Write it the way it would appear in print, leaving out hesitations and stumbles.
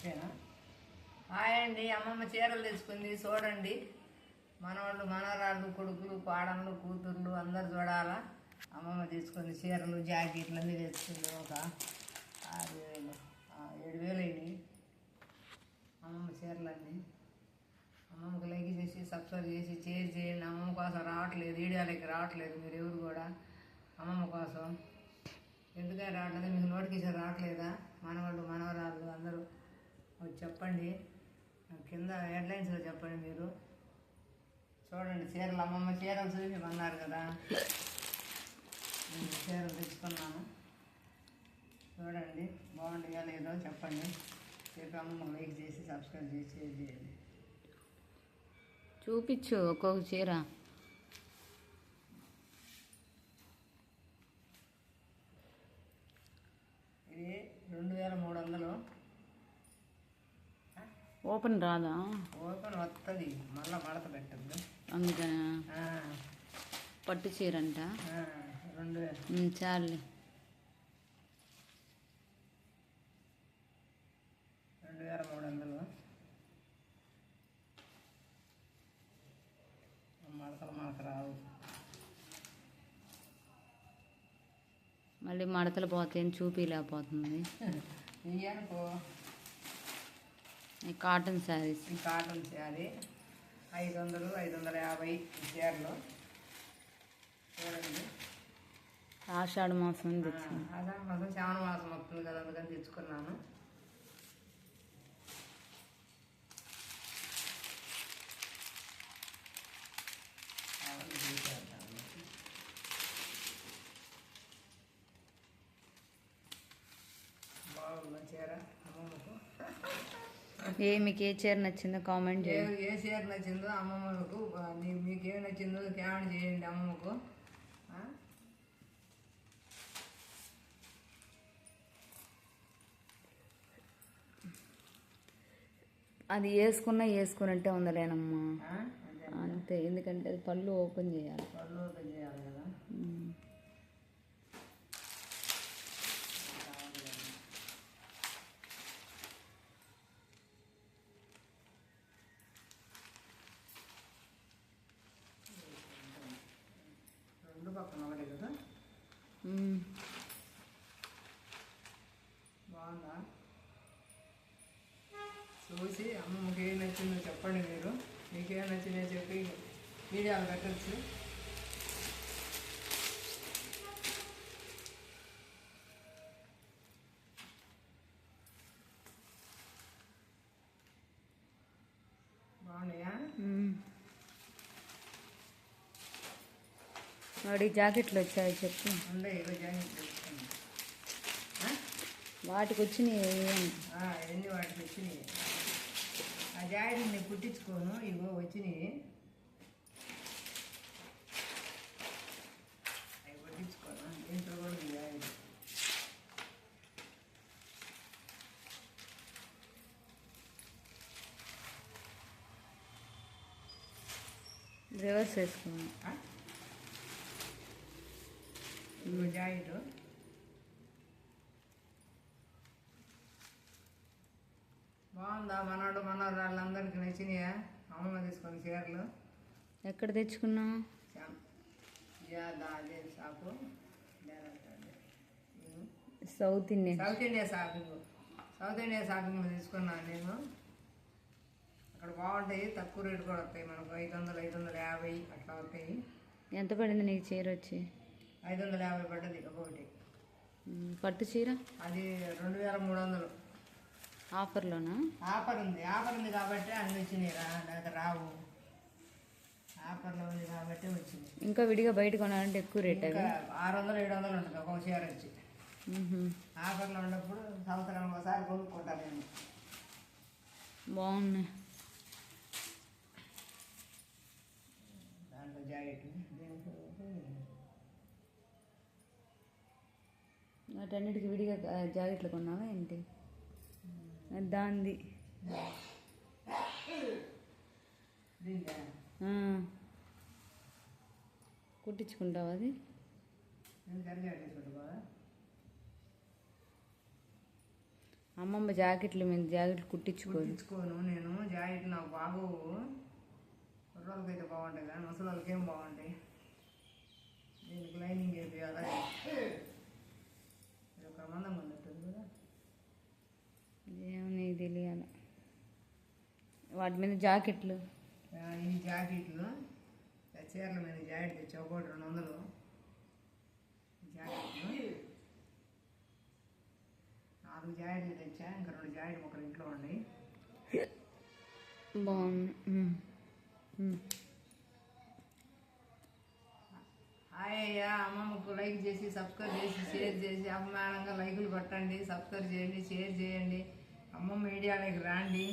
ఓకేనా? హాయ్ అండి, అమ్మమ్మ చీరలు తెచ్చుకుంది చూడండి. మనవాళ్ళు మనవరాళ్ళు కొడుకులు కోడళ్ళు కూతుర్లు అందరు చూడాలా. అమ్మమ్మ తీసుకుంది చీరలు జాకెట్లు అన్నీ తెచ్చుకుంది. ఒక 6,000 7,000 అయినాయి అమ్మమ్మ చీరలన్నీ. అమ్మమ్మకి లైక్ చేసి సబ్స్క్రైబ్ చేసి షేర్ చేయండి. అమ్మమ్మ కోసం రావట్లేదు, వీడియోలకి రావట్లేదు మీరు ఎవరు కూడా. అమ్మమ్మ కోసం ఎందుకని రావట్లేదు? మీకు నోటిఫికేషన్ రావట్లేదా? మనవాళ్ళు మనవరాళ్ళు అందరూ చెప్పండి, కింద హెడ్లైన్స్లో చెప్పండి. మీరు చూడండి చీరలు, అమ్మమ్మ చీరలు చూపించమన్నారు కదా, నేను చీరలు తెచ్చుకున్నాను. చూడండి బాగుంటుందా లేదో చెప్పండి. చెప్పి అమ్మమ్మ లైక్ చేసి సబ్స్క్రైబ్ చేసి షేర్ చేయండి. చూపించు ఒక్కొక్క చీర. ఇది 2,300. ఓపెన్ రాదా? ఓపెన్ వస్తుంది, మళ్ళీ మడత పెట్టద్దు అందుకనే. పట్టు చీర అంట. 2,000 చాలు. 2,300. మడతలు మనకు రావు. మళ్ళీ మడతలు పోతాయని చూపించలేకపోతుంది. ఇవి అనుకో కాటన్ శారీస్. ఈ కాటన్ శారీ 500 550 చీరలు. చూడండి ఆషాఢ మాసం తెచ్చింది. ఆషాఢ మాసం శ్రావణ మాసం వస్తుంది కదా, అందుకని తెచ్చుకున్నాను. బాగుంది చీర అమ్మమ్మకు. మీకు ఏ చీర నచ్చిందో కామెంట్ చేయండి. ఏ చీర నచ్చిందో అమ్మమ్మకు, మీకు ఏమి నచ్చిందో కామెంట్ చేయండి అమ్మమ్మకు. అది వేసుకున్నట్టే ఉందలేనమ్మా. అంతే, ఎందుకంటే అది పళ్ళు ఓపెన్ చేయాలి. పళ్ళు ఓపెన్ చేయాలి కదా. రెండు పక్కన ఒకటి కదా. బాగుందా? చూసి అమ్మమ్మకి ఏం నచ్చిందో చెప్పండి. మీరు మీకేం నచ్చిందో చెప్పి వీడియోలు పెట్టచ్చు. బాగున్నాయా? వాడి జాకెట్లు వచ్చాయి చెప్పు. ఉండే ఇరవై జాకెట్లు తెచ్చుకున్నాను. వాటికి వచ్చినాయి ఎన్ని వాటికి వచ్చినాయి. ఆ జాకెట్లు నేను కుట్టించుకోను, ఇగో వచ్చినాయి అవి కుట్టించుకోను. దీంట్లో కూడా ఈ జాకెట్ రివర్స్ వేసుకున్నాను. ఇగో జాకెట్ బాగుందా? మనవాడు మనవరాళ్ళందరికీ నచ్చినాయా? అమ్మమ్మ తీసుకొని చీరలు ఎక్కడ తెచ్చుకున్నావు? అదే shop south Indian. South India షాపింగ్లో తీసుకున్నాను నేను. అక్కడ బాగుంటాయి, తక్కువ రేటు కూడా వస్తాయి. మనకు 500 550 అట్లా వస్తాయి. ఎంత పడింది నీకు చీర వచ్చి? 550 పడ్డది ఒక్కొక్కటి. పట్టు చీర అది 2,300. ఆఫర్లోనా? ఆఫర్ ఉంది కాబట్టి అన్ని వచ్చినాయి. లేకపోతే రావు. ఆఫర్లో ఉంది కాబట్టి వచ్చింది. ఇంకా విడిగా బయట కొనాలంటే ఎక్కువ రేట్. అవి 600 700 ఉంటుంది ఒక్కొక్క చీర వచ్చి. ఆఫర్లో ఉన్నప్పుడు సంవత్సరం ఒకసారి కొనుక్కుంటాను నేను. బాగున్నాయి. దాంట్లో జాకెట్ వాటన్నిటికి విడిగా జాకెట్లు కొన్నావా ఏంటి? దాంది కుట్టించుకుంటావా అది? అమ్మమ్మ జాకెట్లు మీద జాకెట్లు కుట్టించుకోదు. కుట్టించుకోను నేను. జాకెట్లు నాకు బాగోవు. కుర్రోళ్ళకి అయితే బాగుంటాయి కానీ ముసలి వాళ్ళకి ఏం బాగుంటాయి. దీనికి లైనింగ్ వేయాలా? ఇది ఒక మందంగా ఉన్నట్టుంది కదా. ఏమని తెలియాలి. వాటి మీద జాకెట్లు, ఈ జాకెట్లు చీరల మీద జాకెట్ తెచ్చా ఒకటి 200 జాకెట్లు. 4 జాకెట్లు తెచ్చా. ఇంకా 2 జాకెట్ మొక్కలు ఇంట్లో ఉన్నాయి. బాగుంది. హాయ్ అయ్యా. అమ్మమ్మకు లైక్ చేసి సబ్స్క్రైబ్ చేసి షేర్ చేసి అభిమానంగా లైకులు కొట్టండి, సబ్స్క్రైబ్ చేయండి, షేర్ చేయండి. అమ్మమ్మ మీడియాలోకి రండి.